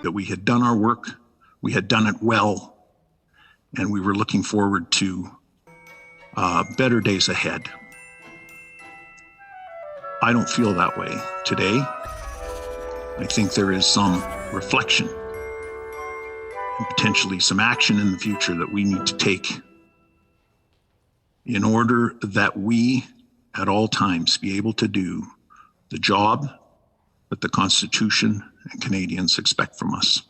that we had done our work, we had done it well, and we were looking forward to better days ahead. I don't feel that way today. I think there is some reflection and potentially some action in the future that we need to take in order that we at all times be able to do the job that the Constitution and Canadians expect from us.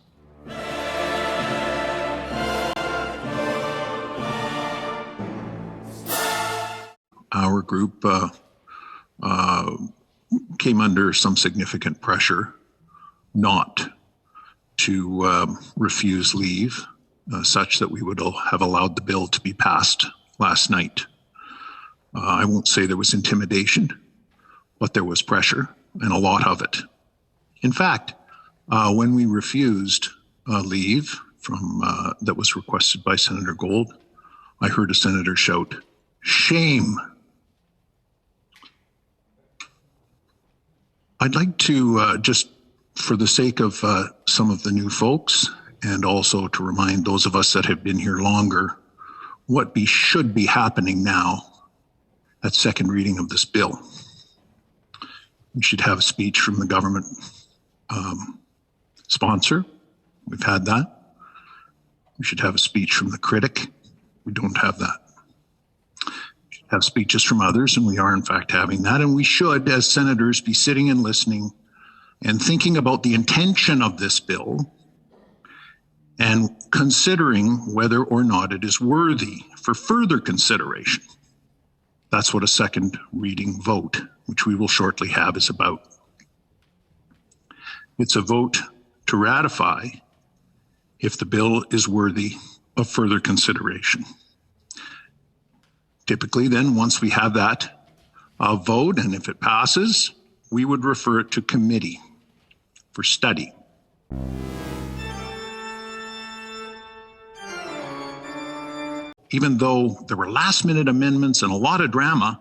Our group came under some significant pressure not to refuse leave, such that we would have allowed the bill to be passed last night. I won't say there was intimidation, but there was pressure, and a lot of it. In fact, when we refused leave from that was requested by Senator Gold, I heard a senator shout, "Shame." I'd like to just, for the sake of some of the new folks, and also to remind those of us that have been here longer, what should be happening now at second reading of this bill. We should have a speech from the government sponsor. We've had that. We should have a speech from the critic. We don't have that. We should have speeches from others, and we are in fact having that. And we should, as senators, be sitting and listening and thinking about the intention of this bill and considering whether or not it is worthy for further consideration. That's what a second reading vote, which we will shortly have, is about. It's a vote to ratify if the bill is worthy of further consideration. Typically then, once we have that vote, and if it passes, we would refer it to committee for study. Even though there were last-minute amendments and a lot of drama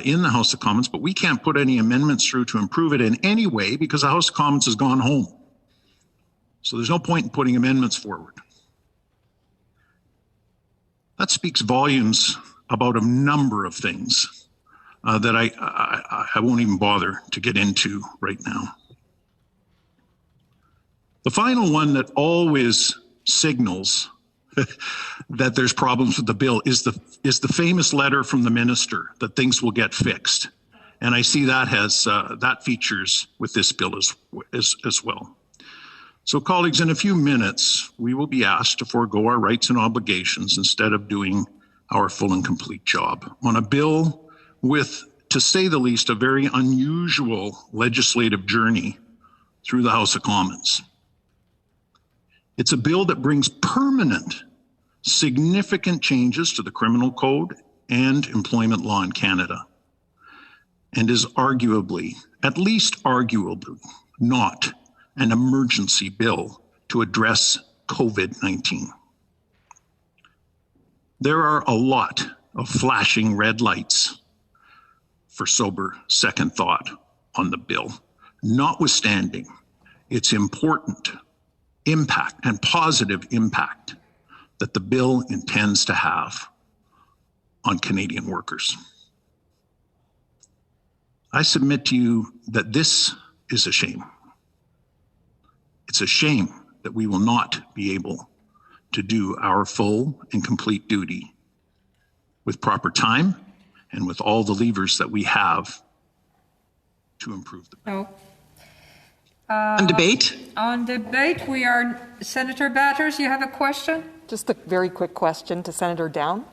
in the House of Commons, but we can't put any amendments through to improve it in any way because the House of Commons has gone home. So there's no point in putting amendments forward. That speaks volumes about a number of things that I won't even bother to get into right now. The final one that always signals that there's problems with the bill is the famous letter from the minister that things will get fixed. And I see that has that features with this bill as well. So colleagues, in a few minutes, we will be asked to forego our rights and obligations instead of doing our full and complete job on a bill with, to say the least, a very unusual legislative journey through the House of Commons. It's a bill that brings permanent, significant changes to the criminal code and employment law in Canada, and is arguably, at least arguably, not an emergency bill to address COVID-19. There are a lot of flashing red lights for sober second thought on the bill, notwithstanding its important impact and positive impact that the bill intends to have on Canadian workers. I submit to you that this is a shame. It's a shame that we will not be able to do our full and complete duty with proper time and with all the levers that we have to improve the bill. On debate? On debate, we are, Senator Batters, you have a question? Just a very quick question to Senator Down.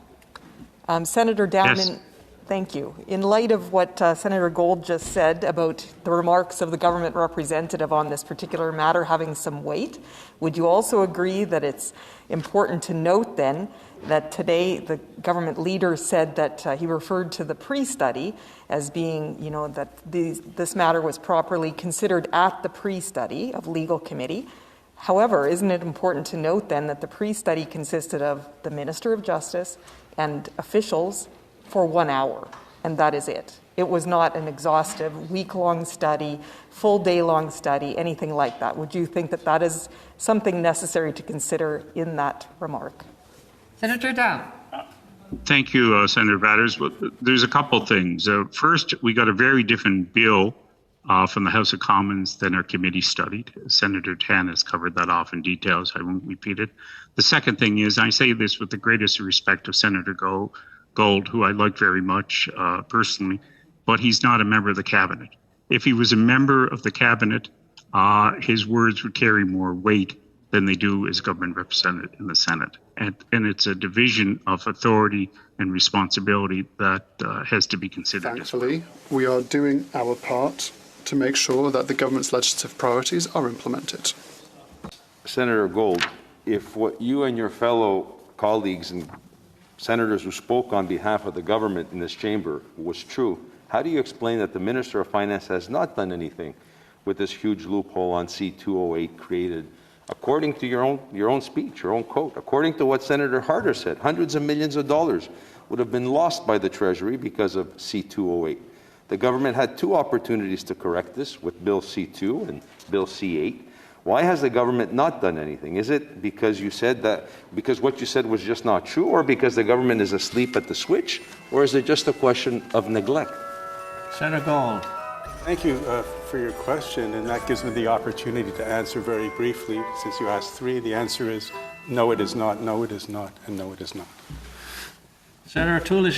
Senator Down, yes. Thank you. In light of what Senator Gold just said about the remarks of the government representative on this particular matter having some weight, would you also agree that it's important to note then that today the government leader said that he referred to the pre-study as being, you know, that this matter was properly considered at the pre-study of legal committee. However, isn't it important to note then that the pre-study consisted of the Minister of Justice and officials for 1 hour, and that is it? it was not an exhaustive, week-long study, full day-long study, anything like that. Would you think that that is something necessary to consider in that remark? Senator Dow. Thank you, Senator Batters. Well, there's a couple things. First, we got a very different bill from the House of Commons than our committee studied. Senator Tan has covered that off in detail, so I won't repeat it. The second thing is, I say this with the greatest respect of Senator Gold, who I like very much personally, but he's not a member of the cabinet. If he was a member of the cabinet, his words would carry more weight than they do as government representative in the Senate. And it's a division of authority and responsibility that has to be considered. Thankfully, we are doing our part to make sure that the government's legislative priorities are implemented. Senator Gold, if what you and your fellow colleagues and senators who spoke on behalf of the government in this chamber was true, how do you explain that the Minister of Finance has not done anything with this huge loophole on C-208 created? According to your own speech, your own quote, according to what Senator Harder said, hundreds of millions of dollars would have been lost by the Treasury because of C-208. The government had two opportunities to correct this with Bill C-2 and Bill C-8. Why has the government not done anything? Is it because you said that, because what you said was just not true, or because the government is asleep at the switch, or is it just a question of neglect? Senator Gold. Thank you for your question, and that gives me the opportunity to answer very briefly. Since you asked three, the answer is no, it is not, no, it is not, and no, it is not. Senator Tulish.